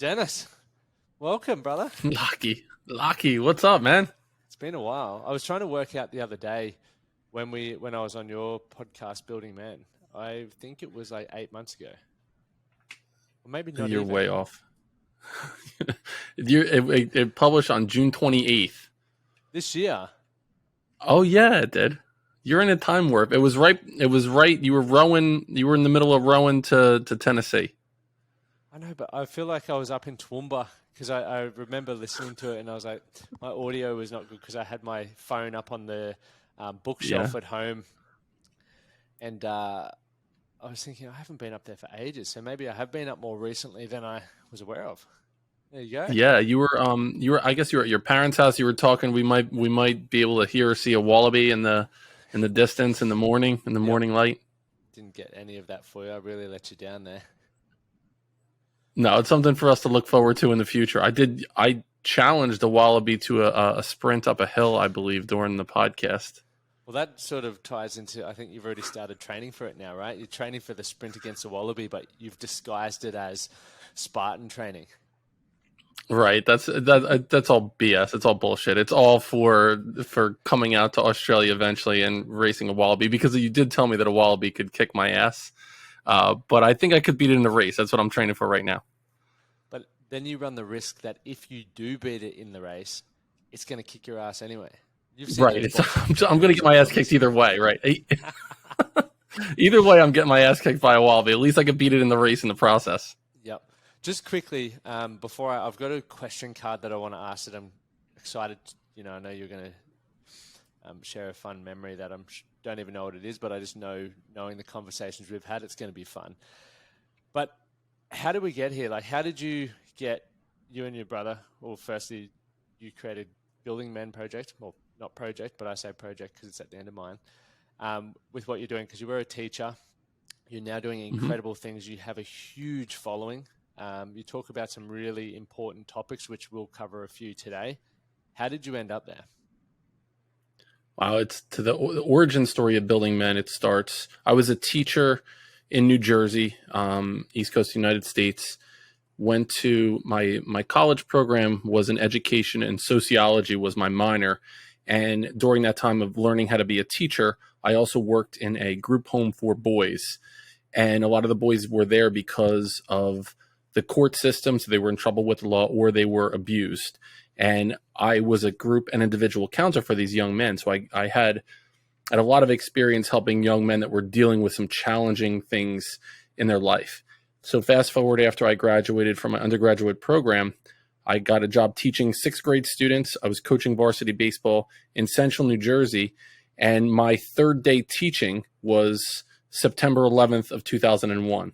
Dennis, welcome, brother. Lachie, what's up, man? It's been a while. I was trying to work out the other day when I was on your podcast, Building Men. I think it was like 8 months ago, or maybe not You're even. way off. It published on June 28th. This year. Oh yeah, it did. You're in a time warp. It was right. You were rowing. You were in the middle of rowing to Tennessee. I know, but I feel like I was up in Toowoomba because I remember listening to it and I was like, my audio was not good because I had my phone up on the bookshelf at home. And I was thinking, I haven't been up there for ages, so maybe I have been up more recently than I was aware of. There you go. Yeah, you were. I guess you were at your parents' house. You were talking. We might be able to hear or see a wallaby in the distance in the morning morning light. Didn't get any of that for you. I really let you down there. No, it's something for us to look forward to in the future. I challenged a wallaby to a sprint up a hill, I believe, during the podcast. Well, that sort of ties into, I think you've already started training for it now, right? You're training for the sprint against a wallaby, but you've disguised it as Spartan training. Right. That's all BS. It's all bullshit. It's all for coming out to Australia eventually and racing a wallaby, because you did tell me that a wallaby could kick my ass. But I think I could beat it in the race. That's what I'm training for right now. But then you run the risk that if you do beat it in the race, it's going to kick your ass anyway. Right. I'm going to get my ass kicked either way, right? Either way, I'm getting my ass kicked by a wallaby. At least I could beat it in the race in the process. Yep. Just quickly, before I've got a question card that I want to ask that I'm excited. I know you're going to share a fun memory that don't even know what it is, but I just knowing the conversations we've had, it's going to be fun. But how did we get here? Like, how did you get, you and your brother, well, firstly, you created Building Men project, well, not project, but I say project because it's at the end of mine, with what you're doing, because you were a teacher. You're now doing incredible things. You have a huge following. You talk about some really important topics, which we'll cover a few today. How did you end up there? Wow, it's to the origin story of Building Men. It starts, I was a teacher in New Jersey, East Coast United States. Went to my college program was in education, and sociology was my minor. And during that time of learning how to be a teacher, I also worked in a group home for boys. And a lot of the boys were there because of the court system, so they were in trouble with the law or they were abused. And I was a group and individual counselor for these young men. So I had a lot of experience helping young men that were dealing with some challenging things in their life. So fast forward, after I graduated from my undergraduate program, I got a job teaching sixth grade students. I was coaching varsity baseball in central New Jersey. And my third day teaching was September 11th of 2001.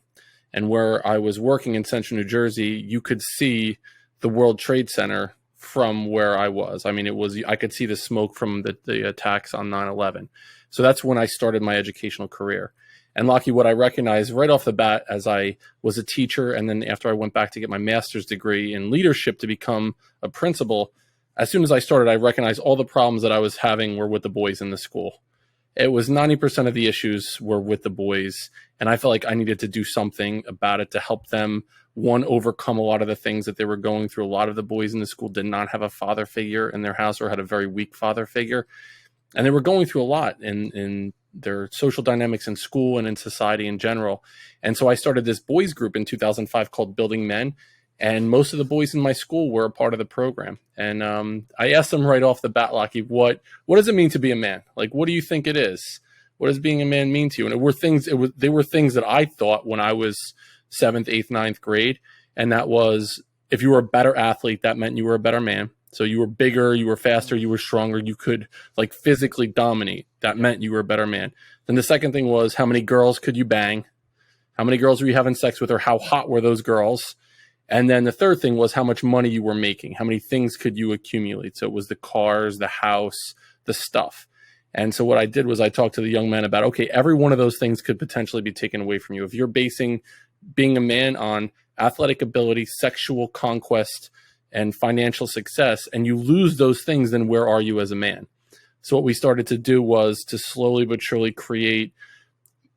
And where I was working in central New Jersey, you could see the World Trade Center from where I was. I mean, I could see the smoke from the attacks on 9/11. So that's when I started my educational career. And Lachie, what I recognized right off the bat as I was a teacher, and then after I went back to get my master's degree in leadership to become a principal, as soon as I started, I recognized all the problems that I was having were with the boys in the school. It was 90% of the issues were with the boys, and I felt like I needed to do something about it to help them, one, overcome a lot of the things that they were going through. A lot of the boys in the school did not have a father figure in their house or had a very weak father figure. And they were going through a lot in their social dynamics in school and in society in general. And so I started this boys group in 2005 called Building Men. And most of the boys in my school were a part of the program. And I asked them right off the bat, Lachie, what does it mean to be a man? Like, what do you think it is? What does being a man mean to you? And they were things that I thought when I was 7th, 8th, 9th grade. And that was, if you were a better athlete, that meant you were a better man. So you were bigger, you were faster, you were stronger, you could like physically dominate. That meant you were a better man. Then the second thing was, how many girls could you bang? How many girls were you having sex with, or how hot were those girls? And then the third thing was how much money you were making. How many things could you accumulate? So it was the cars, the house, the stuff. And so what I did was I talked to the young men about, okay, every one of those things could potentially be taken away from you. If you're basing being a man on athletic ability, sexual conquest, and financial success, and you lose those things, then where are you as a man? So what we started to do was to slowly but surely create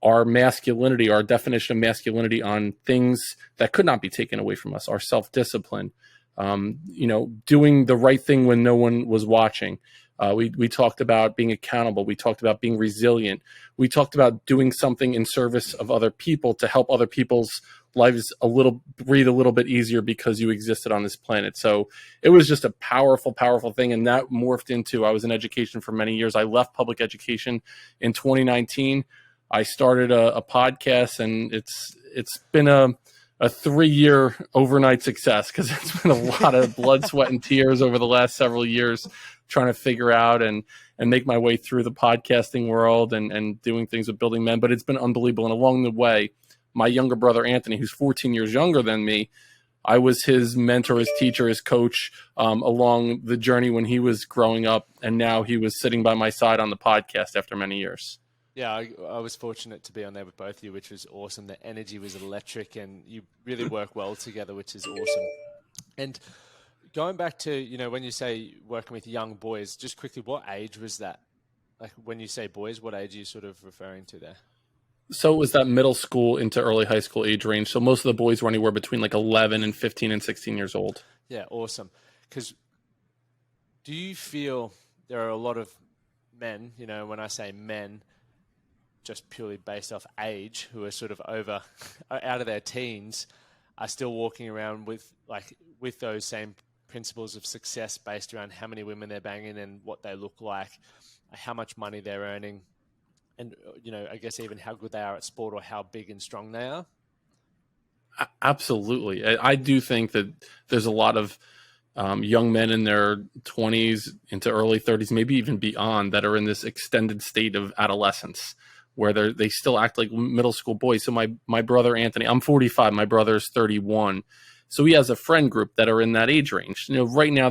our masculinity, our definition of masculinity on things that could not be taken away from us, our self-discipline, doing the right thing when no one was watching. We talked about being accountable. We talked about being resilient. We talked about doing something in service of other people to help other people's lives breathe a little bit easier because you existed on this planet. So it was just a powerful, powerful thing. And that morphed into, I was in education for many years. I left public education in 2019. I started a podcast, and it's been a 3-year overnight success, because it's been a lot of blood, sweat, and tears over the last several years trying to figure out and make my way through the podcasting world and doing things with Building Men. But it's been unbelievable. And along the way, my younger brother, Anthony, who's 14 years younger than me, I was his mentor, his teacher, his coach along the journey when he was growing up. And now he was sitting by my side on the podcast after many years. Yeah, I was fortunate to be on there with both of you, which was awesome. The energy was electric, and you really work well together, which is awesome. And going back to, when you say working with young boys, just quickly, what age was that? Like, when you say boys, what age are you sort of referring to there? So it was that middle school into early high school age range. So most of the boys were anywhere between like 11 and 15 and 16 years old. Yeah, awesome. Because do you feel there are a lot of men, when I say men, just purely based off age, who are sort of out of their teens, are still walking around with those same principles of success based around how many women they're banging and what they look like, how much money they're earning, and I guess even how good they are at sport or how big and strong they are? Absolutely. I do think that there's a lot of young men in their 20s into early 30s, maybe even beyond, that are in this extended state of adolescence, where they still act like middle school boys. So my brother, Anthony, I'm 45, my brother's 31. So he has a friend group that are in that age range. Right now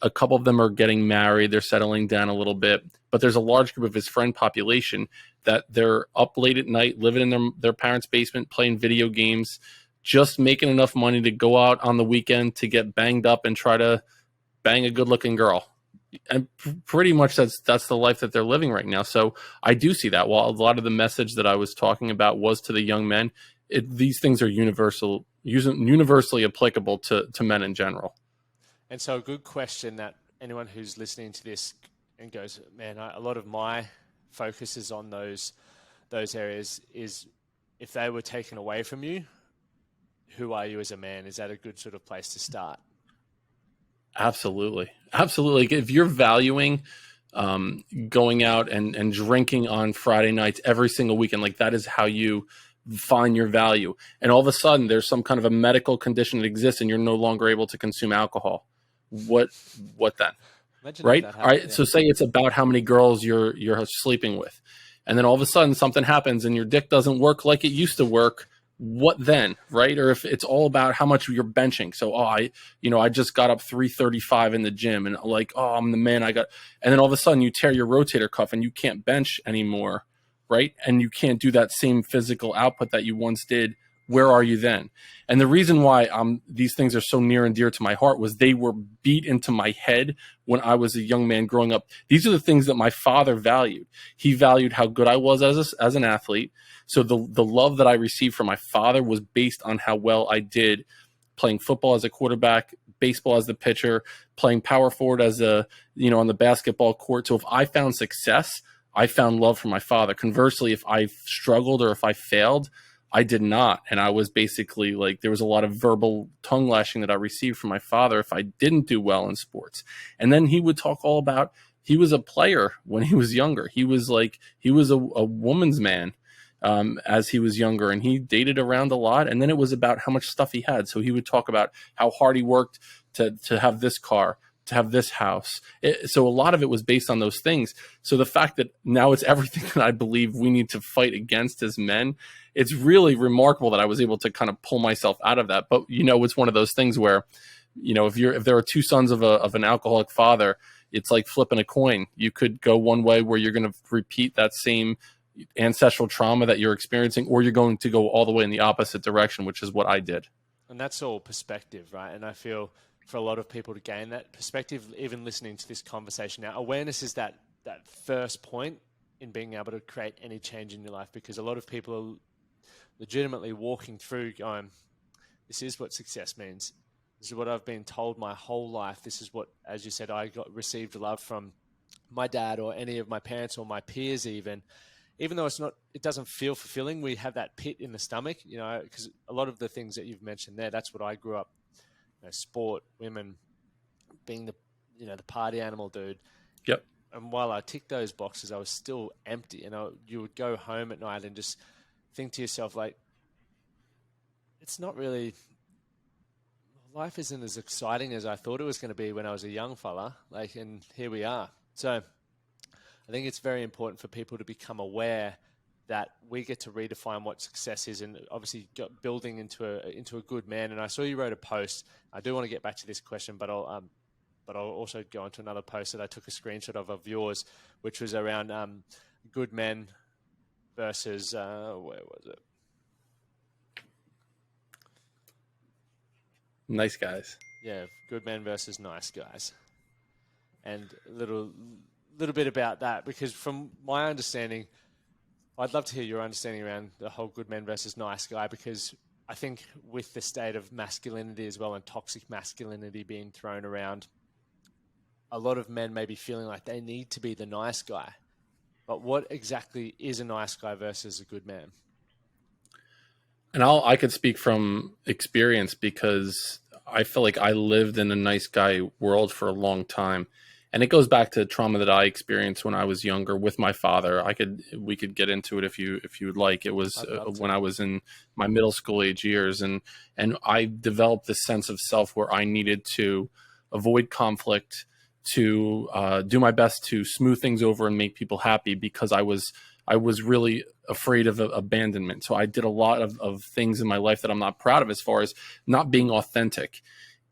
a couple of them are getting married. They're settling down a little bit, but there's a large group of his friend population that they're up late at night, living in their parents' basement, playing video games, just making enough money to go out on the weekend to get banged up and try to bang a good looking girl. And pretty much that's the life that they're living right now. So I do see that. While a lot of the message that I was talking about was to the young men, these things are universally applicable to men in general. And so a good question that anyone who's listening to this and goes, man, a lot of my focus is on those areas, is if they were taken away from you, who are you as a man? Is that a good sort of place to start? Absolutely. Absolutely. If you're valuing going out and drinking on Friday nights every single weekend, like that is how you find your value. And all of a sudden there's some kind of a medical condition that exists and you're no longer able to consume alcohol. What then? Imagine right? That all right. Yeah. So say it's about how many girls you're sleeping with. And then all of a sudden something happens and your dick doesn't work like it used to work. What then, right? Or if it's all about how much you're benching. So, I just got up 335 in the gym and I'm the man. And then all of a sudden you tear your rotator cuff and you can't bench anymore, right? And you can't do that same physical output that you once did. Where are you then? And the reason why these things are so near and dear to my heart was they were beat into my head when I was a young man growing up. These are the things that my father valued. He valued how good I was as an athlete. So the love that I received from my father was based on how well I did playing football as a quarterback, baseball as the pitcher, playing power forward as on the basketball court. So if I found success, I found love from my father. Conversely, if I struggled or if I failed, I did not. And I was basically there was a lot of verbal tongue lashing that I received from my father if I didn't do well in sports. And then he would talk all about, he was a player when he was younger. He was a woman's man as he was younger, and he dated around a lot. And then it was about how much stuff he had. So he would talk about how hard he worked to have this car, to have this house. So a lot of it was based on those things. So the fact that now it's everything that I believe we need to fight against as men, it's really remarkable that I was able to kind of pull myself out of that. But it's one of those things where, if there are two sons of an alcoholic father, it's like flipping a coin. You could go one way where you're going to repeat that same ancestral trauma that you're experiencing, or you're going to go all the way in the opposite direction, which is what I did. And that's all perspective, right? And I feel for a lot of people to gain that perspective, even listening to this conversation now, awareness is that first point in being able to create any change in your life, because a lot of people are legitimately walking through going, this is what success means. This is what I've been told my whole life. This is what, as you said, I received love from my dad or any of my parents or my peers even though it doesn't feel fulfilling. We have that pit in the stomach, because a lot of the things that you've mentioned there, that's what I grew up, sport, women, being the party animal dude. Yep. And while I ticked those boxes, I was still empty. You would go home at night and just think to yourself, like, it's not really, life isn't as exciting as I thought it was going to be when I was a young fella. Like, and here we are. So I think it's very important for people to become aware that we get to redefine what success is, and obviously building into a good man. And I saw you wrote a post. I do want to get back to this question, but I'll also go into another post that I took a screenshot of yours, which was around good men versus where was it? Nice guys. Yeah, good men versus nice guys, and a little bit about that, because from my understanding, I'd love to hear your understanding around the whole good men versus nice guy, because I think with the state of masculinity as well and toxic masculinity being thrown around, a lot of men may be feeling like they need to be the nice guy. But what exactly is a nice guy versus a good man? And I could speak from experience, because I feel like I lived in a nice guy world for a long time. And it goes back to trauma that I experienced when I was younger with my father. We could get into it if you would like. It was when I was in my middle school age years, and I developed this sense of self where I needed to avoid conflict, to do my best to smooth things over and make people happy, because I was really afraid of abandonment. So I did a lot of things in my life that I'm not proud of, as far as not being authentic.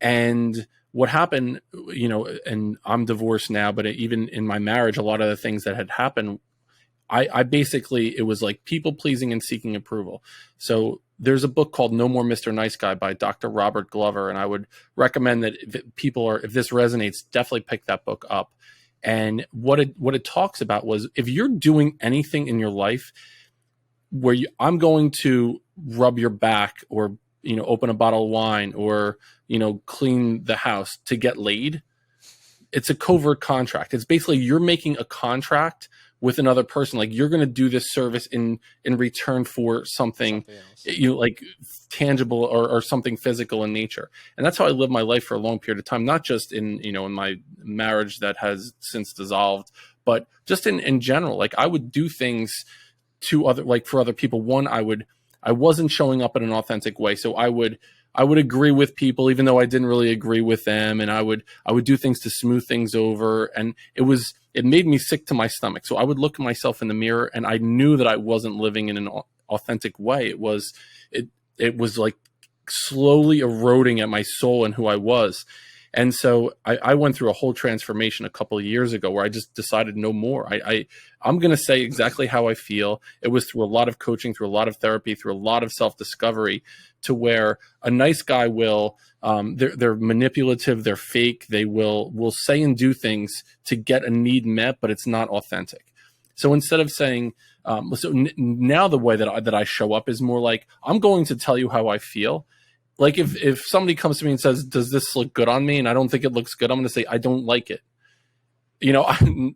And what happened, and I'm divorced now, but even in my marriage, a lot of the things that had happened, I basically, it was like people pleasing and seeking approval. So there's a book called No More Mr. Nice Guy by Dr. Robert Glover. And I would recommend that if this resonates, definitely pick that book up. And what it talks about was, if you're doing anything in your life where I'm going to rub your back, or, open a bottle of wine, or, clean the house to get laid, it's a covert contract. It's basically, you're making a contract with another person. Like, you're going to do this service in return for something like tangible or something physical in nature. And that's how I lived my life for a long period of time, not just in my marriage that has since dissolved, but just in general. Like, I would do things for other people. One, I wasn't showing up in an authentic way. So I would agree with people, even though I didn't really agree with them. And I would do things to smooth things over. And it made me sick to my stomach. So I would look at myself in the mirror, and I knew that I wasn't living in an authentic way. It was like slowly eroding at my soul and who I was. And so I went through a whole transformation a couple of years ago, where I just decided no more. I'm going to say exactly how I feel. It was through a lot of coaching, through a lot of therapy, through a lot of self-discovery, to where a nice guy will, they're manipulative, they're fake. They will say and do things to get a need met, but it's not authentic. So instead of saying, now the way that I show up is more like, I'm going to tell you how I feel. Like, if somebody comes to me and says, does this look good on me? And I don't think it looks good, I'm going to say, I don't like it.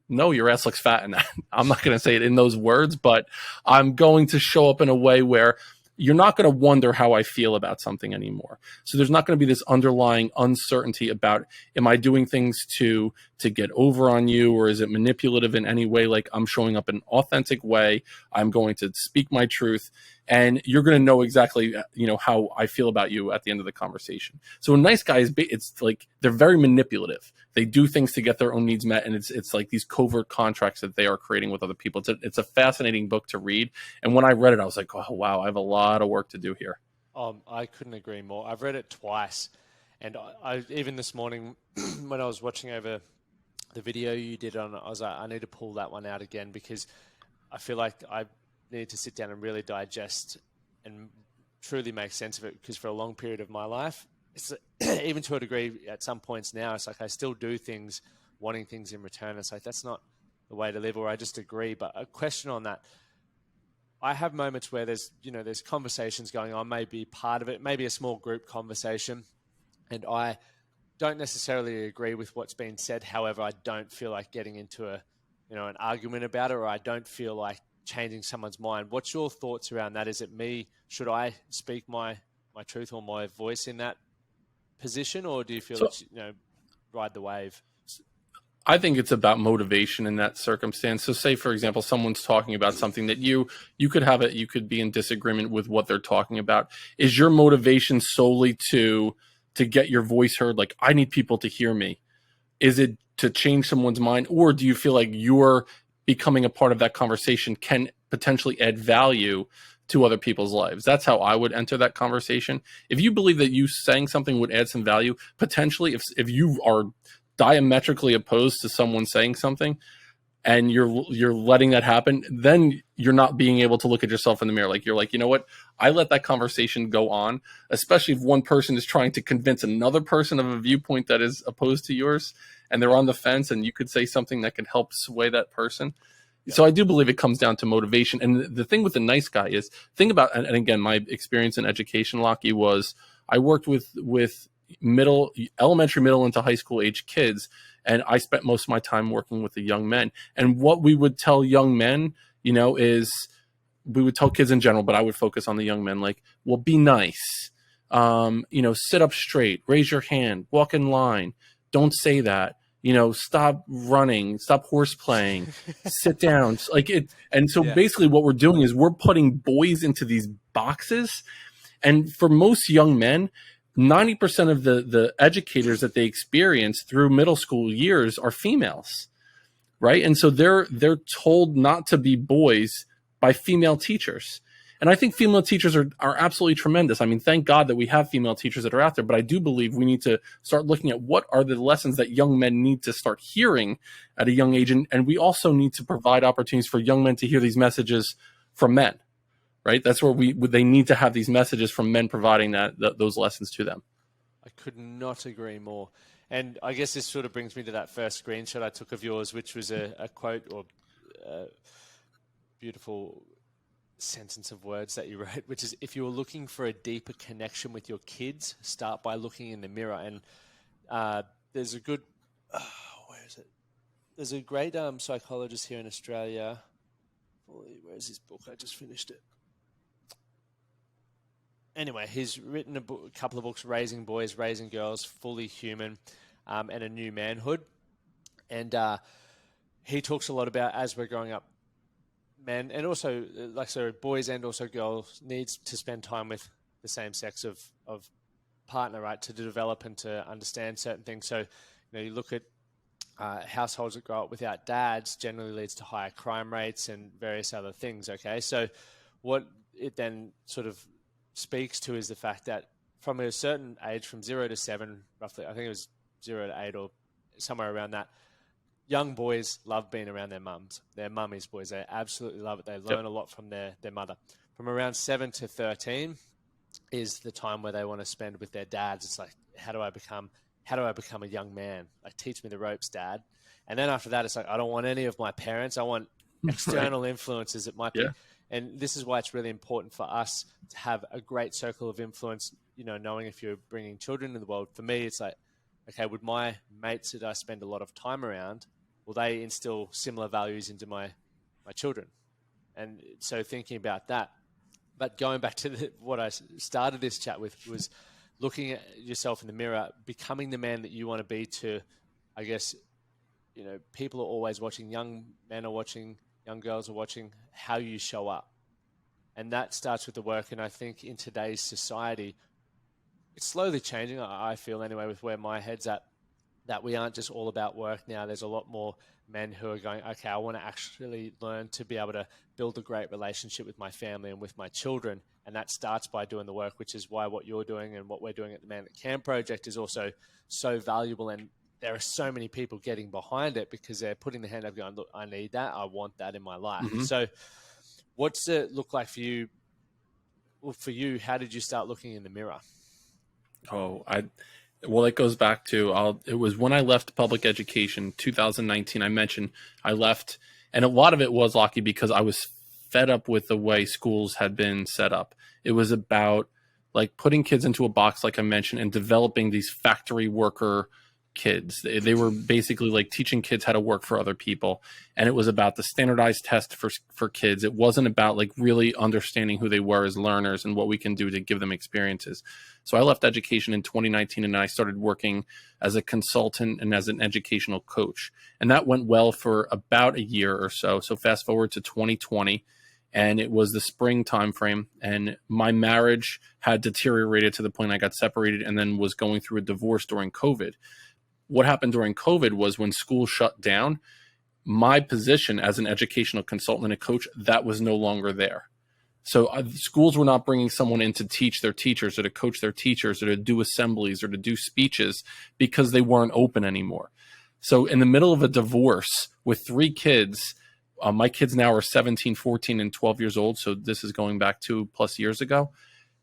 No, your ass looks fat in that. I'm not going to say it in those words, but I'm going to show up in a way where you're not going to wonder how I feel about something anymore. So there's not going to be this underlying uncertainty about, am I doing things to get over on you, or is it manipulative in any way? Like, I'm showing up in an authentic way. I'm going to speak my truth, and you're going to know exactly, how I feel about you at the end of the conversation. So a nice guy it's like, they're very manipulative. They do things to get their own needs met, and it's like these covert contracts that they are creating with other people. It's a fascinating book to read. And when I read it, I was like, oh, wow, I have a lot of work to do here. I couldn't agree more. I've read it twice. And I even this morning, when I was watching over the video you did on it, I was like, I need to pull that one out again, because I feel like I need to sit down and really digest and truly make sense of it. Because for a long period of my life, it's even to a degree at some points now, it's like I still do things wanting things in return. It's like, that's not the way to live, or I just agree. But a question on that. I have moments where there's conversations going on, maybe part of it, maybe a small group conversation, and I don't necessarily agree with what's been said. However, I don't feel like getting into an argument about it, or I don't feel like changing someone's mind. What's your thoughts around that? Is it me? Should I speak my truth or my voice in that position, or do you feel So it's, ride the wave? I think it's about motivation in that circumstance. So say, for example, someone's talking about something that you could be in disagreement with what they're talking about. Is your motivation solely to get your voice heard? Like, I need people to hear me. Is it to change someone's mind? Or do you feel like you're becoming a part of that conversation can potentially add value to other people's lives? That's how I would enter that conversation. If you believe that you saying something would add some value, potentially, if you are diametrically opposed to someone saying something and you're letting that happen, then you're not being able to look at yourself in the mirror. Like, you're like, you know what? I let that conversation go on, especially if one person is trying to convince another person of a viewpoint that is opposed to yours and they're on the fence, and you could say something that can help sway that person. Yeah. So I do believe it comes down to motivation. And the thing with the nice guy is, think about, and again, my experience in education, Lachie, was I worked with elementary, middle into high school age kids. And I spent most of my time working with the young men. And what we would tell young men, is we would tell kids in general, but I would focus on the young men, like, well, be nice, sit up straight, raise your hand, walk in line. Don't say that, stop running, stop horse playing, sit down. Like it. And so basically what we're doing is we're putting boys into these boxes. And for most young men, 90% of the educators that they experience through middle school years are females, right? And so they're told not to be boys by female teachers. And I think female teachers are absolutely tremendous. I mean, thank God that we have female teachers that are out there, but I do believe we need to start looking at what are the lessons that young men need to start hearing at a young age. And we also need to provide opportunities for young men to hear these messages from men. Right, that's where they need to have these messages from men providing those lessons to them. I could not agree more. And I guess this sort of brings me to that first screenshot I took of yours, which was a quote or a beautiful sentence of words that you wrote, which is, if you were looking for a deeper connection with your kids, start by looking in the mirror. And there's a good, where is it? There's a great psychologist here in Australia. Where's his book? I just finished it. Anyway, he's written a couple of books, Raising Boys, Raising Girls, Fully Human, and A New Manhood. And he talks a lot about, as we're growing up, men, and also, boys and also girls, needs to spend time with the same sex of partner, right, to develop and to understand certain things. So, you look at households that grow up without dads generally leads to higher crime rates and various other things, okay? So what it then sort of speaks to is the fact that from a certain age, from 0 to 7, roughly, I think it was 0 to 8 or somewhere around that, young boys love being around their mums, their mummies, boys. They absolutely love it. They learn a lot from their mother. From around 7 to 13 is the time where they want to spend with their dads. It's like, how do I become a young man? Like, teach me the ropes, Dad. And then after that, it's like, I don't want any of my parents. I want external influences. It might be. And this is why it's really important for us to have a great circle of influence, knowing if you're bringing children into the world. For me, it's like, okay, would my mates that I spend a lot of time around, will they instill similar values into my children? And so thinking about that. But going back to what I started this chat with was looking at yourself in the mirror, becoming the man that you want to be to, I guess, people are always watching, young men are watching, young girls are watching how you show up. And that starts with the work. And I think in today's society, it's slowly changing, I feel anyway, with where my head's at, that we aren't just all about work now. There's a lot more men who are going, okay, I want to actually learn to be able to build a great relationship with my family and with my children. And that starts by doing the work, which is why what you're doing and what we're doing at the Man That Can project is also so valuable. And there are so many people getting behind it because they're putting their hand up going, look, I need that. I want that in my life. Mm-hmm. So what's it look like for you? Well, for you, how did you start looking in the mirror? Well, it goes back to it was when I left public education, 2019. I mentioned I left, and a lot of it was, Lachie, because I was fed up with the way schools had been set up. It was about like putting kids into a box, like I mentioned, and developing these factory worker kids. They were basically like teaching kids how to work for other people, and it was about the standardized test for kids. It wasn't about like really understanding who they were as learners and what we can do to give them experiences. So I left education in 2019, and I started working as a consultant and as an educational coach, and that went well for about a year or so. So fast forward to 2020, and it was the spring timeframe, and my marriage had deteriorated to the point I got separated and then was going through a divorce during COVID. What happened during COVID was when school shut down, my position as an educational consultant and a coach, that was no longer there. So schools were not bringing someone in to teach their teachers or to coach their teachers or to do assemblies or to do speeches because they weren't open anymore. So in the middle of a divorce with 3 kids, my kids now are 17, 14, and 12 years old. So this is going back 2+ years ago.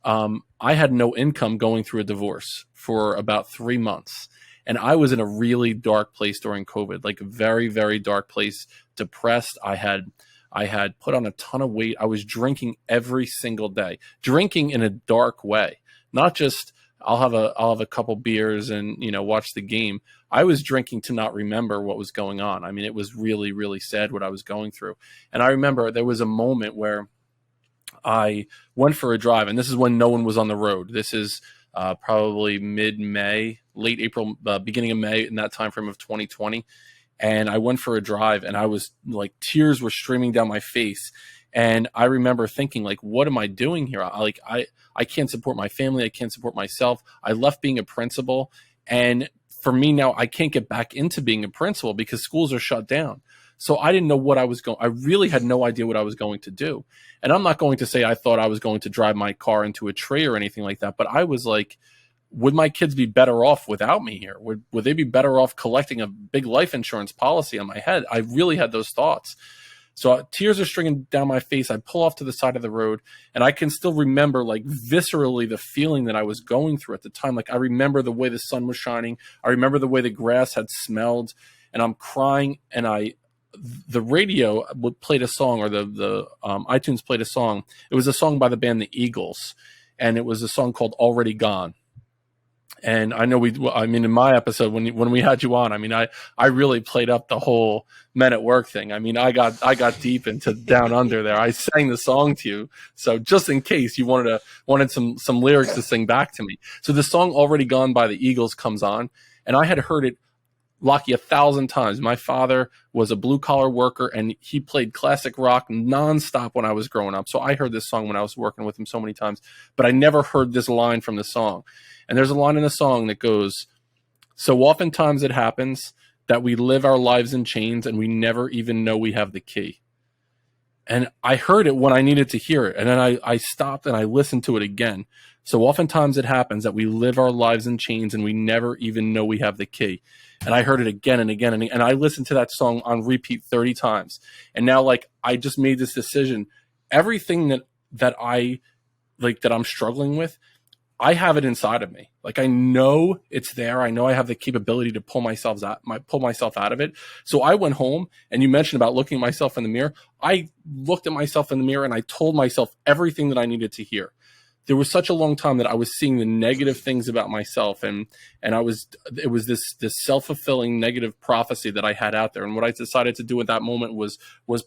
I had no income going through a divorce for about 3 months. And I was in a really dark place during COVID, like a very, very dark place, depressed. I had put on a ton of weight. I was drinking every single day, drinking in a dark way, not just I'll have a couple beers and, watch the game. I was drinking to not remember what was going on. I mean, it was really, really sad what I was going through. And I remember there was a moment where I went for a drive, and this is when no one was on the road. This is probably mid-May, late April, beginning of May, in that time frame of 2020. And I went for a drive, and I was like, tears were streaming down my face. And I remember thinking, like, what am I doing here? I can't support my family. I can't support myself. I left being a principal. And for me now, I can't get back into being a principal because schools are shut down. So I didn't know what I really had no idea what I was going to do. And I'm not going to say I thought I was going to drive my car into a tree or anything like that, but I was like, would my kids be better off without me here? Would they be better off collecting a big life insurance policy on my head? I really had those thoughts. So tears are stringing down my face. I pull off to the side of the road, and I can still remember, like, viscerally the feeling that I was going through at the time. Like, I remember the way the sun was shining. I remember the way the grass had smelled, and I'm crying, and the radio played a song, or the iTunes played a song. It was a song by the band The Eagles, and it was a song called Already Gone. And I know in my episode, when we had you on, I mean, I really played up the whole Men at Work thing. I mean, I got deep into Down Under there. I sang the song to you. So just in case you wanted some lyrics to sing back to me. So the song Already Gone by the Eagles comes on, and I had heard it, Lachie, 1,000 times. My father was a blue-collar worker, and he played classic rock nonstop when I was growing up. So I heard this song when I was working with him so many times, but I never heard this line from the song. And there's a line in the song that goes, "So oftentimes it happens that we live our lives in chains and we never even know we have the key." And I heard it when I needed to hear it. And then I stopped and I listened to it again. So oftentimes it happens that we live our lives in chains and we never even know we have the key. And I heard it again and again. And I listened to that song on repeat 30 times. And now, like, I just made this decision. Everything that I'm struggling with, I have it inside of me. Like, I know it's there. I know I have the capability to pull myself out of it. So I went home, and you mentioned about looking at myself in the mirror. I looked at myself in the mirror, and I told myself everything that I needed to hear. There was such a long time that I was seeing the negative things about myself, and it was this self-fulfilling negative prophecy that I had out there. And what I decided to do at that moment was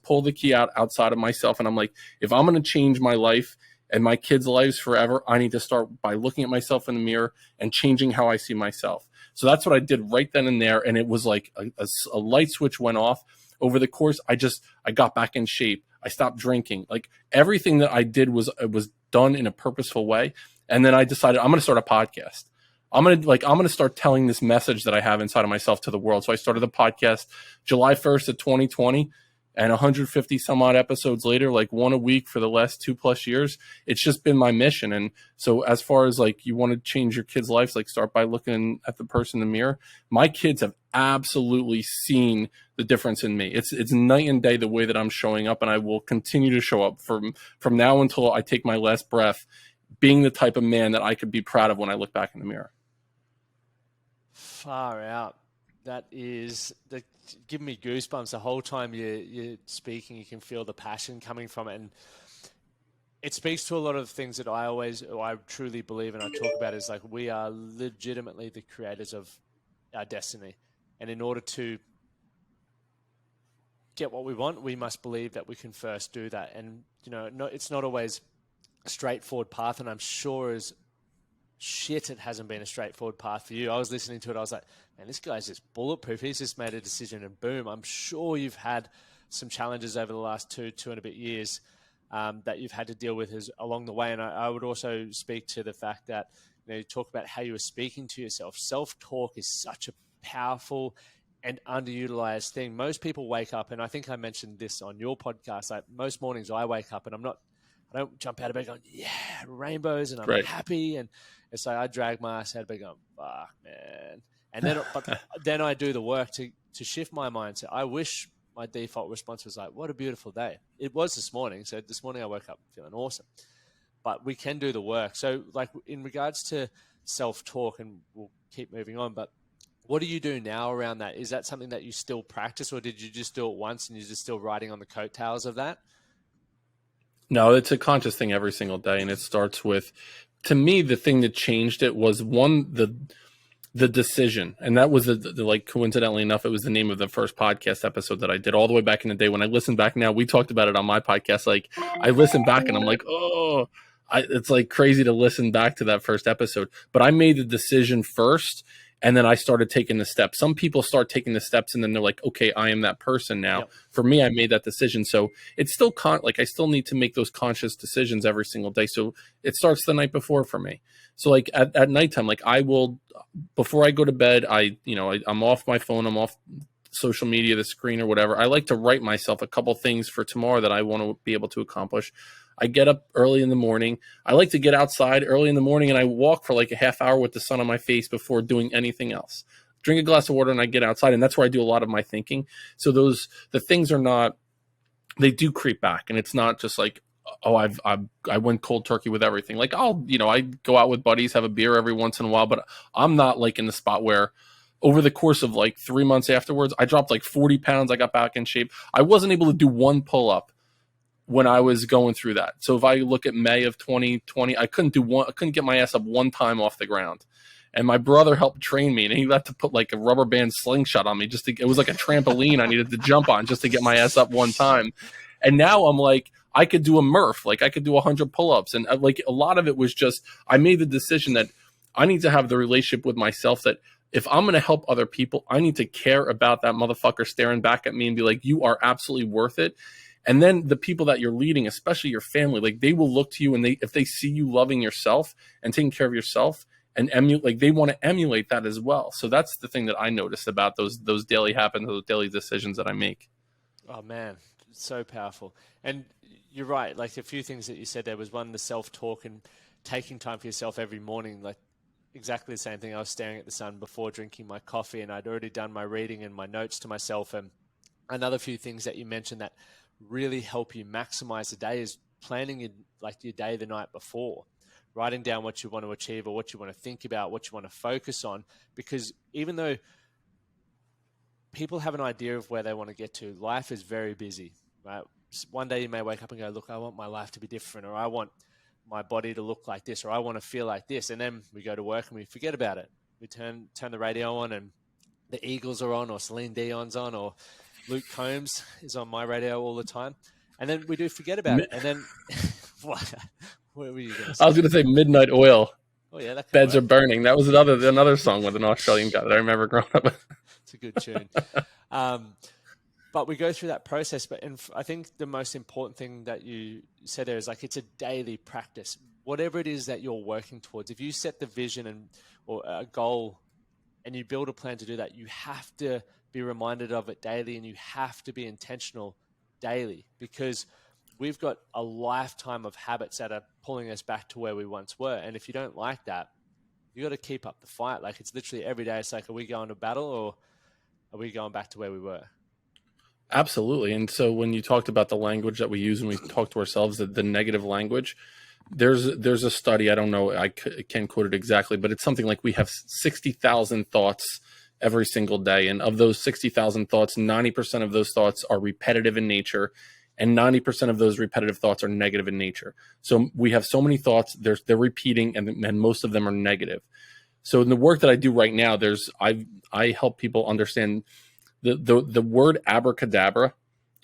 pull the key outside of myself. And I'm like, if I'm going to change my life and my kids' lives forever, I need to start by looking at myself in the mirror and changing how I see myself. So that's what I did right then and there. And it was like a light switch went off. Over the course, I got back in shape. I stopped drinking. Like, everything that I did was done in a purposeful way. And then I decided I'm going to start a podcast. I'm going to start telling this message that I have inside of myself to the world. So I started the podcast July 1st of 2020. And 150 some odd episodes later, like one a week for the last 2+ years, it's just been my mission. And so as far as, like, you want to change your kids' lives, like, start by looking at the person in the mirror. My kids have absolutely seen the difference in me. It's night and day the way that I'm showing up, and I will continue to show up from now until I take my last breath, being the type of man that I could be proud of when I look back in the mirror. Far out. That is giving me goosebumps the whole time you're speaking. You can feel the passion coming from it, and it speaks to a lot of things that I truly believe and I talk about is like we are legitimately the creators of our destiny. And in order to get what we want, we must believe that we can first do that. And, it's not always a straightforward path. And I'm sure as shit, it hasn't been a straightforward path for you. I was listening to it. I was like, man, this guy's just bulletproof. He's just made a decision and boom. I'm sure you've had some challenges over the last two and a bit years that you've had to deal with along the way. And I would also speak to the fact that, you talk about how you were speaking to yourself. Self-talk is such a powerful and underutilized thing. Most people wake up, and I think I mentioned this on your podcast, like most mornings I wake up and I don't jump out of bed going, yeah, rainbows, and I'm happy. And it's like I drag my ass out of bed going, fuck, man. And then, but then I do the work to shift my mindset. I wish my default response was like, what a beautiful day. It was this morning. So this morning I woke up feeling awesome. But we can do the work. So like in regards to self-talk, and we'll keep moving on, but what do you do now around that? Is that something that you still practice, or did you just do it once and you're just still riding on the coattails of that? No, it's a conscious thing every single day. And it starts with, to me, the thing that changed it was the decision. And that was like, coincidentally enough, it was the name of the first podcast episode that I did all the way back in the day. When I listen back now, we talked about it on my podcast. Like I listen back and I'm like, it's like crazy to listen back to that first episode, but I made the decision first. And then I started taking the steps. Some people start taking the steps and then they're like, okay, I am that person now. Yep. For me, I made that decision. So it's still I still need to make those conscious decisions every single day. So it starts the night before for me. So like at nighttime, like I will, before I go to bed, I'm off my phone, I'm off social media, the screen or whatever. I like to write myself a couple things for tomorrow that I want to be able to accomplish. I get up early in the morning. I like to get outside early in the morning and I walk for like a half hour with the sun on my face before doing anything else. Drink a glass of water and I get outside, and that's where I do a lot of my thinking. So the things are not, they do creep back, and it's not just like, oh, I went cold turkey with everything. Like I go out with buddies, have a beer every once in a while, but I'm not like in the spot where over the course of like 3 months afterwards, I dropped like 40 pounds. I got back in shape. I wasn't able to do one pull up when I was going through that. So if I look at May of 2020, I couldn't get my ass up one time off the ground. And my brother helped train me, and he had to put like a rubber band slingshot on me it was like a trampoline I needed to jump on just to get my ass up one time. And now I'm like, I could do a Murph, like I could do 100 pull-ups. And like a lot of it was just, I made the decision that I need to have the relationship with myself that if I'm going to help other people, I need to care about that motherfucker staring back at me and be like, you are absolutely worth it. And then the people that you're leading, especially your family, like they will look to you, and if they see you loving yourself and taking care of yourself and they want to emulate that as well. So that's the thing that I noticed about those daily habits, those daily decisions that I make. Oh man, so powerful. And you're right. Like a few things that you said there was one, the self-talk and taking time for yourself every morning. Like exactly the same thing. I was staring at the sun before drinking my coffee, and I'd already done my reading and my notes to myself. And another few things that you mentioned that really help you maximize the day is planning your day the night before, writing down what you want to achieve or what you want to think about, what you want to focus on. Because even though people have an idea of where they want to get to, life is very busy, right? One day you may wake up and go, look, I want my life to be different, or I want my body to look like this, or I want to feel like this. And then we go to work and we forget about it. We turn the radio on and the Eagles are on, or Celine Dion's on, or Luke Combs is on my radio all the time. And then we do forget about it. And then what were you going to say? I was going to say Midnight Oil. Oh yeah, that Beds Are Burning. That was another song with an Australian guy that I remember growing up with. It's a good tune. But we go through that process. And I think the most important thing that you said there is like it's a daily practice. Whatever it is that you're working towards, if you set the vision or a goal and you build a plan to do that, you have to be reminded of it daily, and you have to be intentional daily, because we've got a lifetime of habits that are pulling us back to where we once were. And if you don't like that, you got to keep up the fight. Like it's literally every day. It's like, are we going to battle, or are we going back to where we were? Absolutely. And so when you talked about the language that we use when we talk to ourselves, the negative language, There's a study, I don't know, can't quote it exactly, but it's something like we have 60,000 thoughts every single day, and of those 60,000 thoughts, 90% of those thoughts are repetitive in nature, and 90% of those repetitive thoughts are negative in nature. So we have so many thoughts, they're repeating, and most of them are negative. So in the work that I do right now, I help people understand the word abracadabra,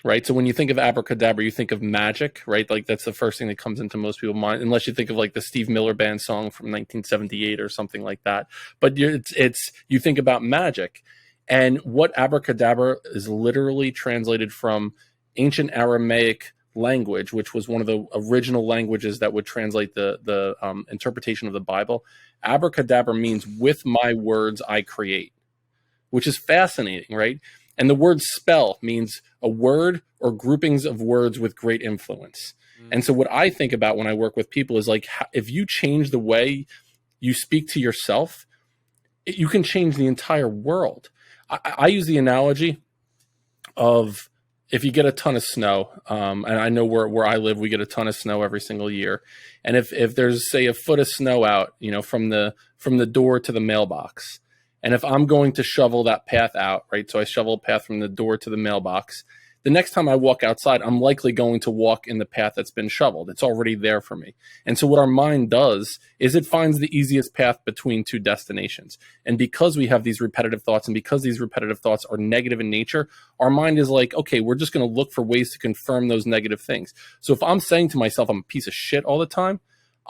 right? So when you think of abracadabra, you think of magic, right? Like that's the first thing that comes into most people's mind, unless you think of like the Steve Miller Band song from 1978 or something like that. But it's you think about magic, and what abracadabra is literally translated from ancient Aramaic language, which was one of the original languages that would translate the interpretation of the Bible. Abracadabra means "with my words I create," which is fascinating, right? And the word spell means a word or groupings of words with great influence. And so what I think about when I work with people is like, if you change the way you speak to yourself, you can change the entire world. I use the analogy of if you get a ton of snow, and I know where I live, we get a ton of snow every single year. And if there's, say, a foot of snow out, from the door to the mailbox, and if I'm going to shovel that path out, right? So I shovel a path from the door to the mailbox. The next time I walk outside, I'm likely going to walk in the path that's been shoveled. It's already there for me. And so what our mind does is it finds the easiest path between two destinations. And because we have these repetitive thoughts, and because these repetitive thoughts are negative in nature, our mind is like, okay, we're just going to look for ways to confirm those negative things. So if I'm saying to myself, I'm a piece of shit all the time,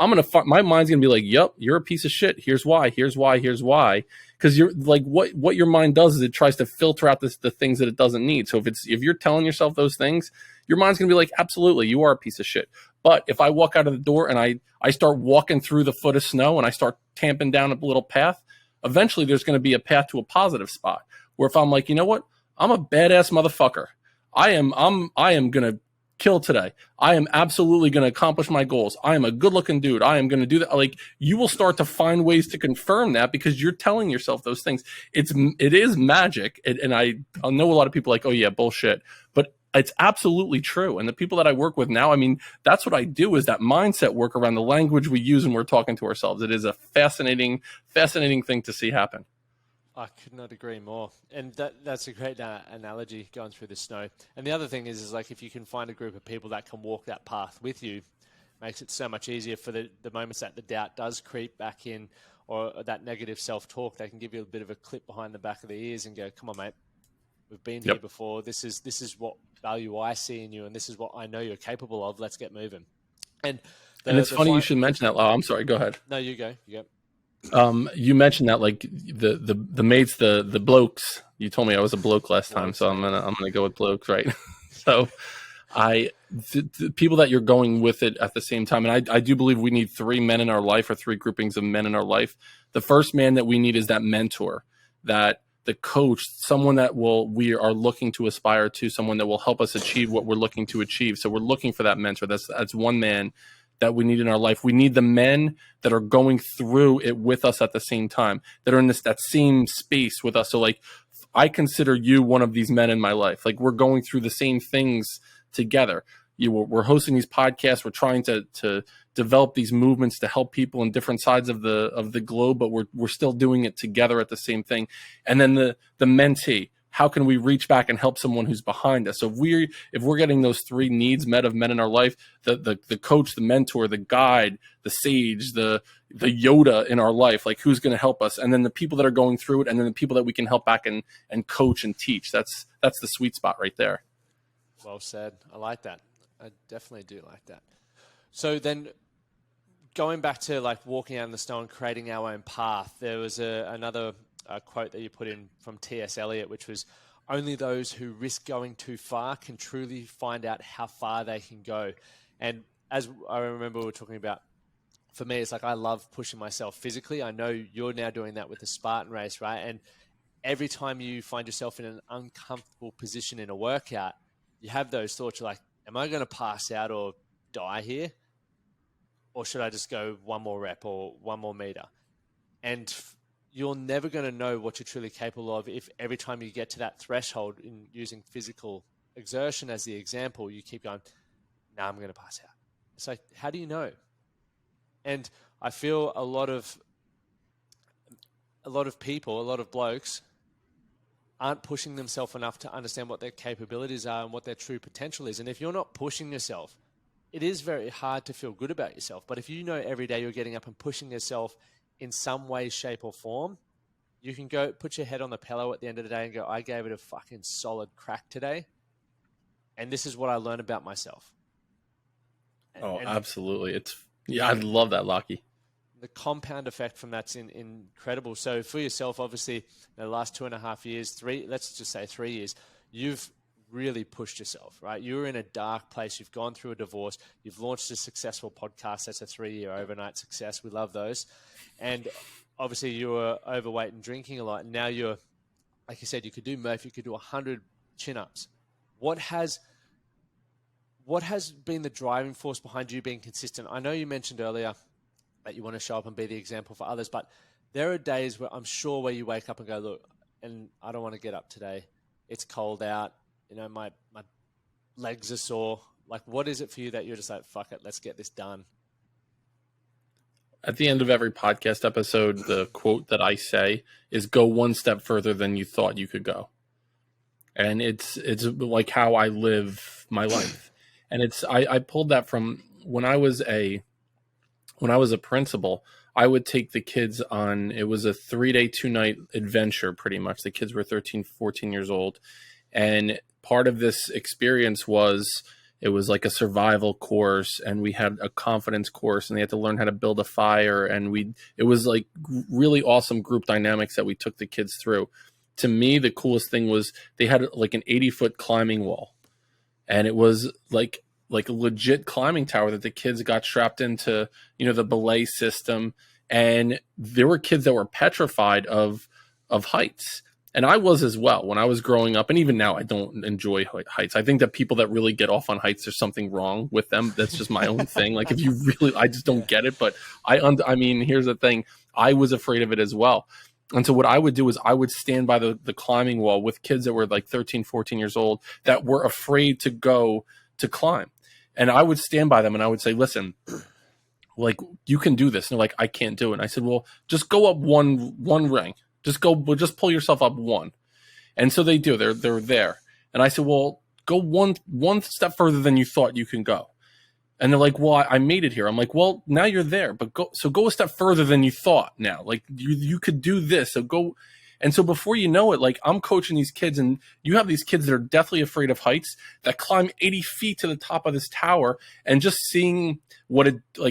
my mind's gonna be like, yep, you're a piece of shit. Here's why, here's why, here's why. Because you're like, what your mind does is it tries to filter out the things that it doesn't need. So if you're telling yourself those things, your mind's gonna be like, absolutely, you are a piece of shit. But if I walk out of the door and I start walking through the foot of snow and I start tamping down a little path, eventually there's gonna be a path to a positive spot. Where if I'm like, you know what, I'm a badass motherfucker. I am gonna kill today. I am absolutely going to accomplish my goals. I am a good looking dude. I am going to do that. Like, you will start to find ways to confirm that because you're telling yourself those things. It is magic. And I know a lot of people like, oh yeah, bullshit, but it's absolutely true. And the people that I work with now, I mean, that's what I do, is that mindset work around the language we use when we're talking to ourselves. It is a fascinating thing to see happen. I could not agree more. And that's a great analogy, going through the snow. And the other thing is like, if you can find a group of people that can walk that path with you, makes it so much easier for the moments that the doubt does creep back in, or that negative self-talk. They can give you a bit of a clip behind the back of the ears and go, come on, mate, we've been here before. This is what value I see in you, and this is what I know you're capable of. Let's get moving. And it's funny you should mention that. Oh, I'm sorry. Go ahead. No, you go. You mentioned that, like the mates, the blokes. You told me I was a bloke last time, so I'm gonna go with blokes, right? So the people that you're going with it at the same time, and I do believe we need three men in our life, or three groupings of men in our life. The first man that we need is that mentor, that the coach, someone that we are looking to aspire to, someone that will help us achieve what we're looking to achieve. So we're looking for that mentor. That's one man that we need in our life. We need the men that are going through it with us at the same time, that are in that same space with us. So like, I consider you one of these men in my life. Like, we're going through the same things together. We're hosting these podcasts. We're trying to develop these movements to help people in different sides of the globe, but we're still doing it together at the same thing. And then the mentee. How can we reach back and help someone who's behind us? So if we're getting those three needs met of men in our life, the coach, the mentor, the guide, the sage, the Yoda in our life, like, who's going to help us? And then the people that are going through it, and then the people that we can help back and coach and teach. That's the sweet spot right there. Well said. I like that. I definitely do like that. So then, going back to like walking out in the snow and creating our own path, there was another quote that you put in from T.S. Eliot, which was, only those who risk going too far can truly find out how far they can go. And as I remember we were talking about, for me, it's like, I love pushing myself physically. I know you're now doing that with the Spartan race, right? And every time you find yourself in an uncomfortable position in a workout, you have those thoughts. You're like, am I going to pass out or die here? Or should I just go one more rep or one more meter? And you're never going to know what you're truly capable of if every time you get to that threshold, in using physical exertion as the example, you keep going, nah, I'm going to pass out. It's like, how do you know? And I feel a lot of people, a lot of blokes aren't pushing themselves enough to understand what their capabilities are and what their true potential is. And if you're not pushing yourself, it is very hard to feel good about yourself. But if you know every day you're getting up and pushing yourself in some way, shape or form, you can go put your head on the pillow at the end of the day and go, I gave it a fucking solid crack today. And this is what I learned about myself. And absolutely. I love that, Lachie. The compound effect from that's incredible. So for yourself, obviously, the last 2.5 years, let's just say 3 years, you've really pushed yourself, right? You were in a dark place. You've gone through a divorce. You've launched a successful podcast. That's a 3-year overnight success. We love those. And obviously you were overweight and drinking a lot. And now you're, like you said, you could do Murph, you could do 100 chin-ups. What has been the driving force behind you being consistent? I know you mentioned earlier that you want to show up and be the example for others, but there are days where I'm sure where you wake up and go, look, and I don't want to get up today. It's cold out. You know, my legs are sore. Like, what is it for you that you're just like, fuck it, let's get this done? At the end of every podcast episode, the quote that I say is go one step further than you thought you could go. And it's like how I live my life. And I pulled that from when I was a principal. I would take the kids on, it was a 3-day, 2-night adventure pretty much. The kids were 13, 14 years old. And part of this experience was, it was like a survival course, and we had a confidence course, and they had to learn how to build a fire. And it was like really awesome group dynamics that we took the kids through. To me, the coolest thing was they had like an 80-foot climbing wall, and it was like a legit climbing tower that the kids got strapped into, the belay system. And there were kids that were petrified of heights. And I was as well when I was growing up. And even now, I don't enjoy heights. I think that people that really get off on heights, there's something wrong with them. That's just my own thing. Like, if you really, I just don't get it. But I mean, here's the thing. I was afraid of it as well. And so what I would do is I would stand by the climbing wall with kids that were like 13, 14 years old that were afraid to go to climb. And I would stand by them and I would say, listen, like, you can do this. And they're like, I can't do it. And I said, well, just go up one ring. Just pull yourself up one. And so they do. They're there. And I said, well, go one step further than you thought you can go. And they're like, well, I made it here. I'm like, well, now you're there, but go a step further than you thought now. Like, you could do this. So go. And so before you know it, like, I'm coaching these kids, and you have these kids that are deathly afraid of heights that climb 80 feet to the top of this tower, and just seeing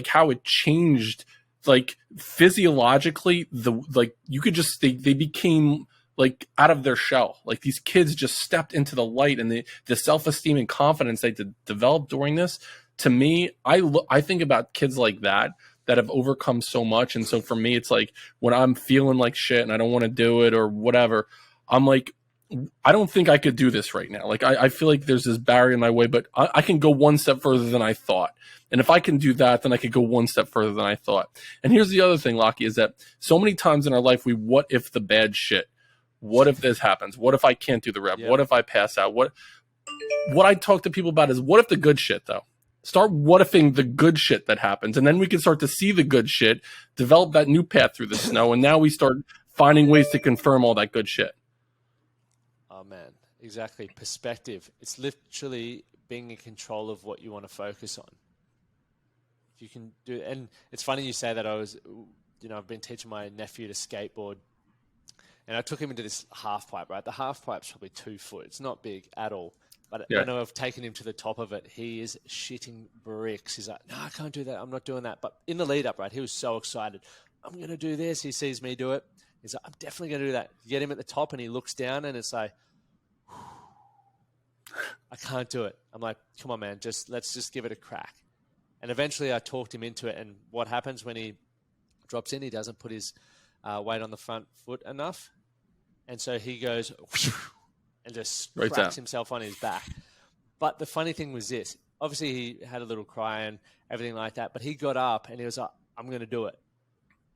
how it changed, like, physiologically, you could just, they became like out of their shell. Like, these kids just stepped into the light, and the self-esteem and confidence they developed during this. To me, I think about kids like that have overcome so much. And so for me, it's like when I'm feeling like shit and I don't want to do it or whatever, I'm like, I don't think I could do this right now. Like, I feel like there's this barrier in my way, but I can go one step further than I thought. And if I can do that, then I could go one step further than I thought. And here's the other thing, Lachie, is that so many times in our life, what if the bad shit? What if this happens? What if I can't do the rep? Yeah. What if I pass out? What I talk to people about is, what if the good shit, though? Start what-ifing the good shit that happens, and then we can start to see the good shit, develop that new path through the snow, and now we start finding ways to confirm all that good shit. Oh, man. Exactly. Perspective. It's literally being in control of what you want to focus on. If you can do, and it's funny you say that. I've been teaching my nephew to skateboard, and I took him into this half pipe, right? The half pipe's probably 2 foot. It's not big at all. But yeah. When I've taken him to the top of it, he is shitting bricks. He's like, no, I can't do that. I'm not doing that. But in the lead up, right, he was so excited. I'm going to do this. He sees me do it. He's like, I'm definitely going to do that. You get him at the top, and he looks down, and it's like, I can't do it. I'm like, come on, man, let's just give it a crack. And eventually I talked him into it. And what happens when he drops in, he doesn't put his weight on the front foot enough. And so he goes and just cracks himself on his back. But the funny thing was this. Obviously, he had a little cry and everything like that. But he got up and he was like, I'm going to do it.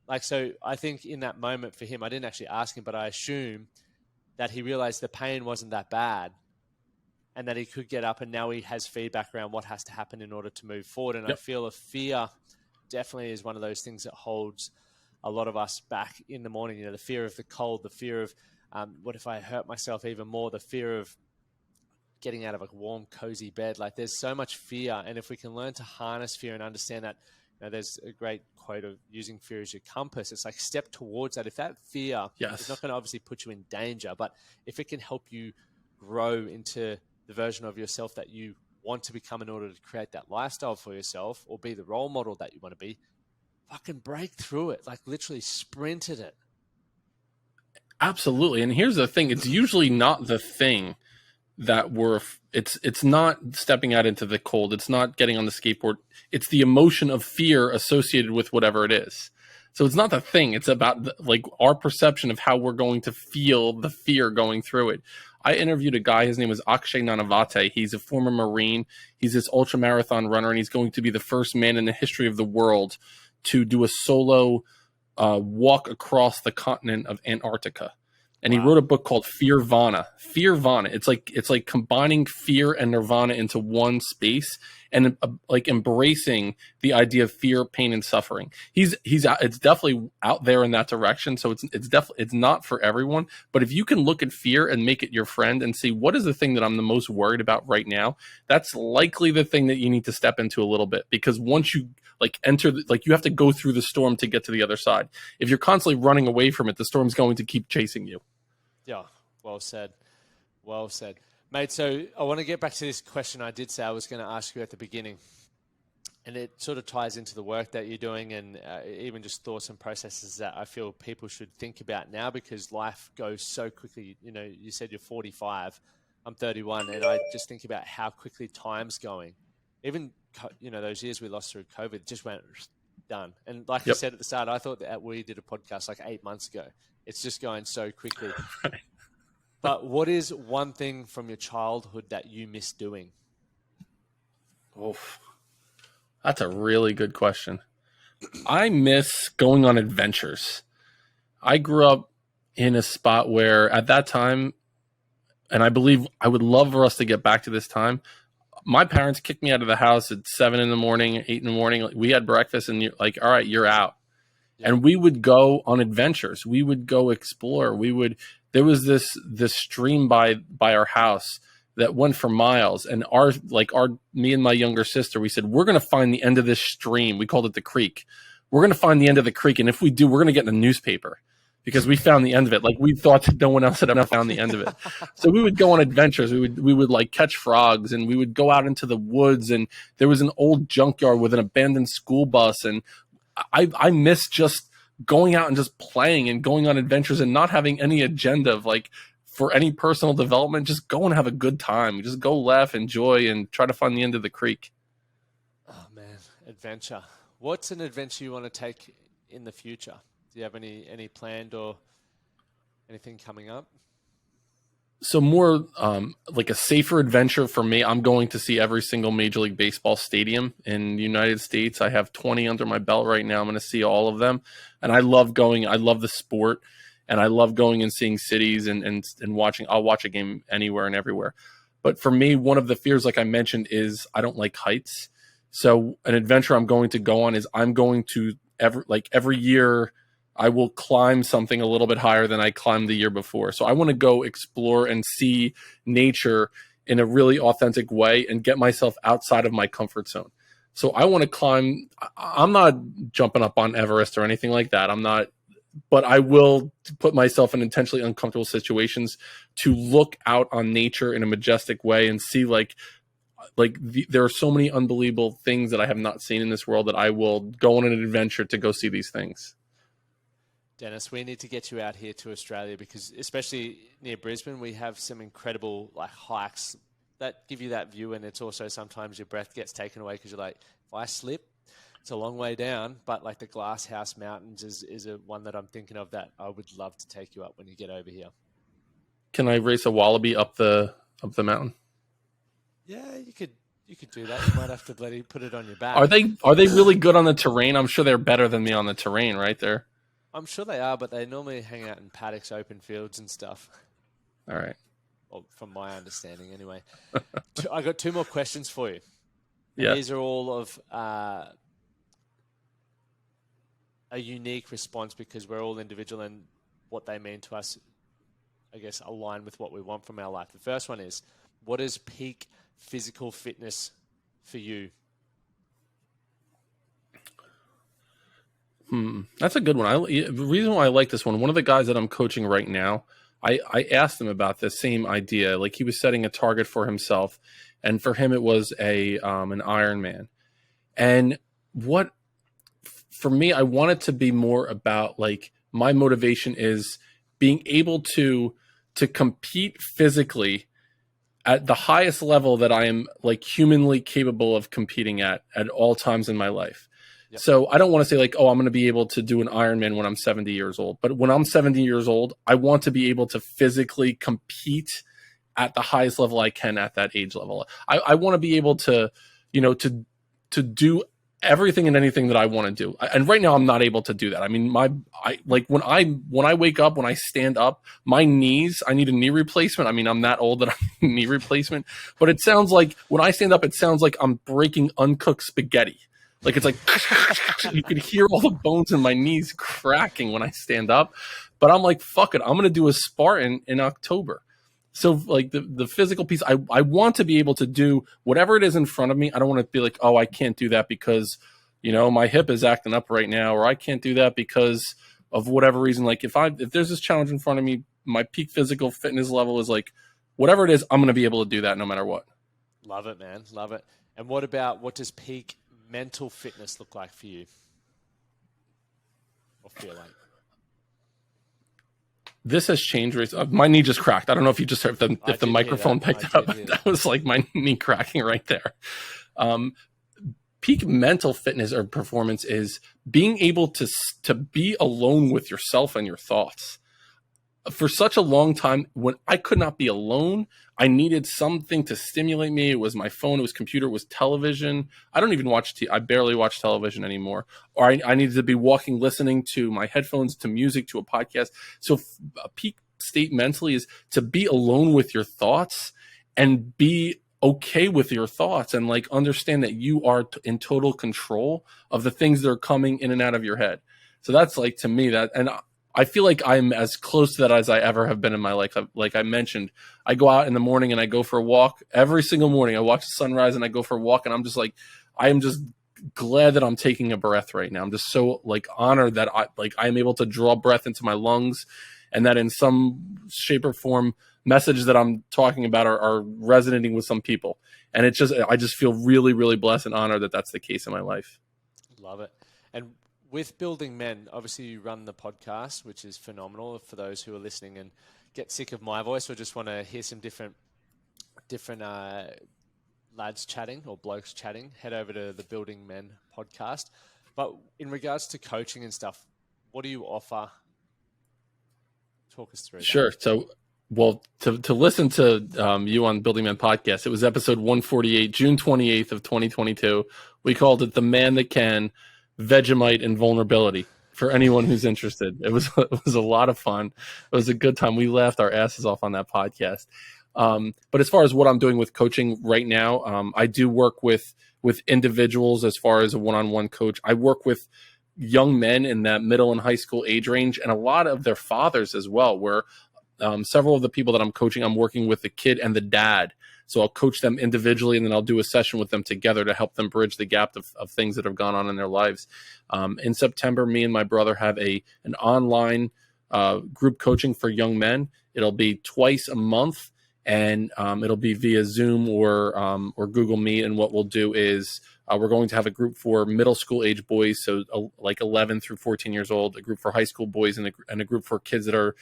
Like, so I think in that moment for him, I didn't actually ask him, but I assume that he realized the pain wasn't that bad and that he could get up, and now he has feedback around what has to happen in order to move forward. And I feel a fear definitely is one of those things that holds a lot of us back in the morning. You know, the fear of the cold, the fear of what if I hurt myself even more, the fear of getting out of a warm, cozy bed. Like there's so much fear. And if we can learn to harness fear and understand that, you know, there's a great quote of using fear as your compass. It's like step towards that. If that fear is not going to obviously put you in danger, but if it can help you grow into the version of yourself that you want to become in order to create that lifestyle for yourself or be the role model that you want to be, fucking break through it. Like literally sprint at it. Absolutely. And here's the thing. It's usually not the thing that it's not stepping out into the cold. It's not getting on the skateboard. It's the emotion of fear associated with whatever it is. So it's not the thing. It's about like our perception of how we're going to feel the fear going through it. I interviewed a guy. His name was Akshay Nanavate. He's a former Marine. He's this ultra marathon runner, and he's going to be the first man in the history of the world to do a solo walk across the continent of Antarctica. And he wrote a book called Fearvana. Fearvana. It's like combining fear and nirvana into one space, and like embracing the idea of fear, pain, and suffering. It's definitely out there in that direction. So it's not for everyone. But if you can look at fear and make it your friend and see what is the thing that I'm the most worried about right now, that's likely the thing that you need to step into a little bit, because once you you have to go through the storm to get to the other side. If you're constantly running away from it, the storm's going to keep chasing you. Yeah, well said. Well said. Mate, so I want to get back to this question I did say I was going to ask you at the beginning. And it sort of ties into the work that you're doing and even just thoughts and processes that I feel people should think about now, because life goes so quickly. You know, you said you're 45, I'm 31, and I just think about how quickly time's going. Even, you know, those years we lost through COVID just went done. And like you said at the start, I thought that we did a podcast like 8 months ago. It's just going so quickly. But what is one thing from your childhood that you miss doing? Oof. That's a really good question. I miss going on adventures. I grew up in a spot where at that time, and I believe I would love for us to get back to this time, my parents kicked me out of the house at 7 in the morning, 8 in the morning. We had breakfast and you're like, all right, you're out. And we would go on adventures. We would go explore. There was this stream by our house that went for miles. And me and my younger sister, we said, we're going to find the end of this stream. We called it the creek. We're going to find the end of the creek. And if we do, we're going to get in the newspaper because we found the end of it. Like we thought that no one else had ever found the end of it. So we would go on adventures. We would like catch frogs, and we would go out into the woods. And there was an old junkyard with an abandoned school bus. And I miss just going out and just playing and going on adventures and not having any agenda of like for any personal development. Just go and have a good time. Just go laugh, enjoy, and try to find the end of the creek. Oh man, adventure. What's an adventure you want to take in the future? Do you have any planned or anything coming up? So more like a safer adventure for me. I'm going to see every single Major League Baseball stadium in the United States. I have 20 under my belt right now. I'm going to see all of them. And I love going. I love the sport. And I love going and seeing cities and watching. I'll watch a game anywhere and everywhere. But for me, one of the fears, like I mentioned, is I don't like heights. So an adventure I'm going to go on is I'm going to every year I will climb something a little bit higher than I climbed the year before. So I want to go explore and see nature in a really authentic way and get myself outside of my comfort zone. So I want to climb. I'm not jumping up on Everest or anything like that. I'm not, but I will put myself in intentionally uncomfortable situations to look out on nature in a majestic way and see there are so many unbelievable things that I have not seen in this world that I will go on an adventure to go see these things. Dennis, we need to get you out here to Australia because especially near Brisbane, we have some incredible hikes that give you that view. And it's also sometimes your breath gets taken away because you're like, if I slip, it's a long way down. But like the Glass House Mountains is a one that I'm thinking of that I would love to take you up when you get over here. Can I race a wallaby up the mountain? Yeah, you could do that. You might have to put it on your back. Are they really good on the terrain? I'm sure they're better than me on the terrain, right there. I'm sure they are, but they normally hang out in paddocks, open fields and stuff. All right. Well, from my understanding, anyway. I got two more questions for you. Yeah. These are all of a unique response because we're all individual and what they mean to us, I guess, align with what we want from our life. The first one is, what is peak physical fitness for you? That's a good one. The reason why I like this one of the guys that I'm coaching right now, I asked him about the same idea. Like, he was setting a target for himself, and for him it was an Ironman. And for me, I want it to be more about, like, my motivation is being able to compete physically at the highest level that I am, like, humanly capable of competing at all times in my life. Yep. So I don't want to say, like, oh, I'm going to be able to do an Ironman when I'm 70 years old. But when I'm 70 years old, I want to be able to physically compete at the highest level I can at that age level. I want to be able to, to do everything and anything that I want to do. And right now I'm not able to do that. I mean, when I wake up, when I stand up, my knees, I need a knee replacement. I mean, I'm that old that I need a knee replacement, but it sounds like when I stand up, it sounds like I'm breaking uncooked spaghetti. Like, it's like, you can hear all the bones in my knees cracking when I stand up, but I'm like, fuck it. I'm going to do a Spartan in October. So, like, the physical piece, I want to be able to do whatever it is in front of me. I don't want to be like, oh, I can't do that because, my hip is acting up right now, or I can't do that because of whatever reason. Like, if there's this challenge in front of me, my peak physical fitness level is like, whatever it is, I'm going to be able to do that no matter what. Love it, man. Love it. And what does peak mental fitness look like for you? Or feel like? This has changed. My knee just cracked. I don't know if you just heard if the microphone picked it up. That was like my knee cracking right there. Peak mental fitness or performance is being able to be alone with yourself and your thoughts. For such a long time, when I could not be alone, I needed something to stimulate me. It was my phone, it was computer, it was television. I don't even I barely watch television anymore. Or I needed to be walking, listening to my headphones, to music, to a podcast. So a peak state mentally is to be alone with your thoughts and be okay with your thoughts, and, like, understand that you are in total control of the things that are coming in and out of your head. So that's, like, to me, that, and I feel like I'm as close to that as I ever have been in my life. Like I mentioned, I go out in the morning and I go for a walk every single morning. I watch the sunrise and I go for a walk, and I'm just like, I am just glad that I'm taking a breath right now. I'm just so, like, honored that I am able to draw breath into my lungs, and that in some shape or form, messages that I'm talking about are resonating with some people. And I just feel really, really blessed and honored that that's the case in my life. Love it. And with Building Men, obviously you run the podcast, which is phenomenal for those who are listening and get sick of my voice or just want to hear some different lads chatting or blokes chatting. Head over to the Building Men podcast. But in regards to coaching and stuff, what do you offer? Talk us through that. Sure. So, well, to listen to you on Building Men podcast, it was episode 148, June 28th of 2022. We called it The Man That Can, Vegemite and Vulnerability, for anyone who's interested. It was a lot of fun. It was a good time. We laughed our asses off on that podcast. But as far as what I'm doing with coaching right now, I do work with individuals as far as a one-on-one coach. I work with young men in that middle and high school age range, and a lot of their fathers as well, where several of the people that I'm coaching, I'm working with the kid and the dad. So I'll coach them individually, and then I'll do a session with them together to help them bridge the gap of things that have gone on in their lives. In September, me and my brother have an online group coaching for young men. It'll be twice a month, and it'll be via Zoom or Google Meet. And what we'll do is we're going to have a group for middle school age boys, so like 11 through 14 years old, a group for high school boys, and a group for kids that are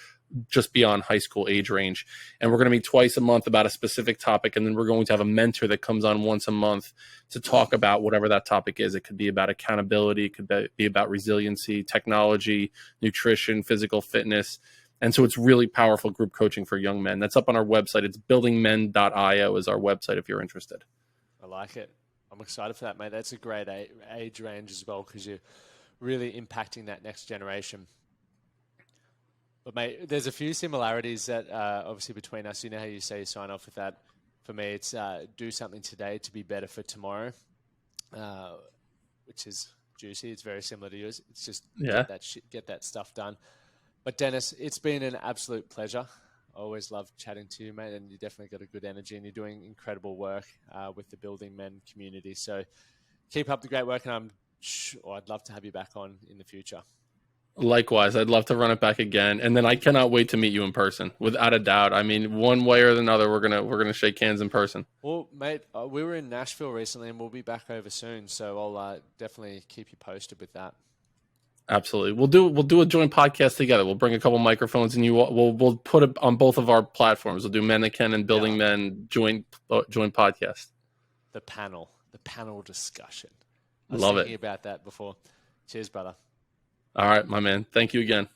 just beyond high school age range. And we're going to meet twice a month about a specific topic. And then we're going to have a mentor that comes on once a month to talk about whatever that topic is. It could be about accountability. It could be about resiliency, technology, nutrition, physical fitness. And so it's really powerful group coaching for young men. That's up on our website. It's buildingmen.io is our website if you're interested. I like it. I'm excited for that, mate. That's a great age range as well, because you're really impacting that next generation. But, mate, there's a few similarities that obviously between us. You know how you say you sign off with that. For me, it's do something today to be better for tomorrow, which is juicy. It's very similar to yours. It's just Yeah. get that stuff done. But Dennis, it's been an absolute pleasure. I always love chatting to you, mate, and you definitely got a good energy, and you're doing incredible work with the Building Men community. So keep up the great work, and I'd love to have you back on in the future. Likewise, I'd love to run it back again, and then I cannot wait to meet you in person, without a doubt. I mean, one way or another, we're gonna shake hands in person. Well, mate, we were in Nashville recently, and we'll be back over soon. So I'll definitely keep you posted with that. Absolutely, we'll do a joint podcast together. We'll bring a couple microphones, and we'll put it on both of our platforms. We'll do Men That Can and Building Men joint podcast. The panel discussion. I was Love thinking it. about that before. Cheers, brother. All right, my man. Thank you again.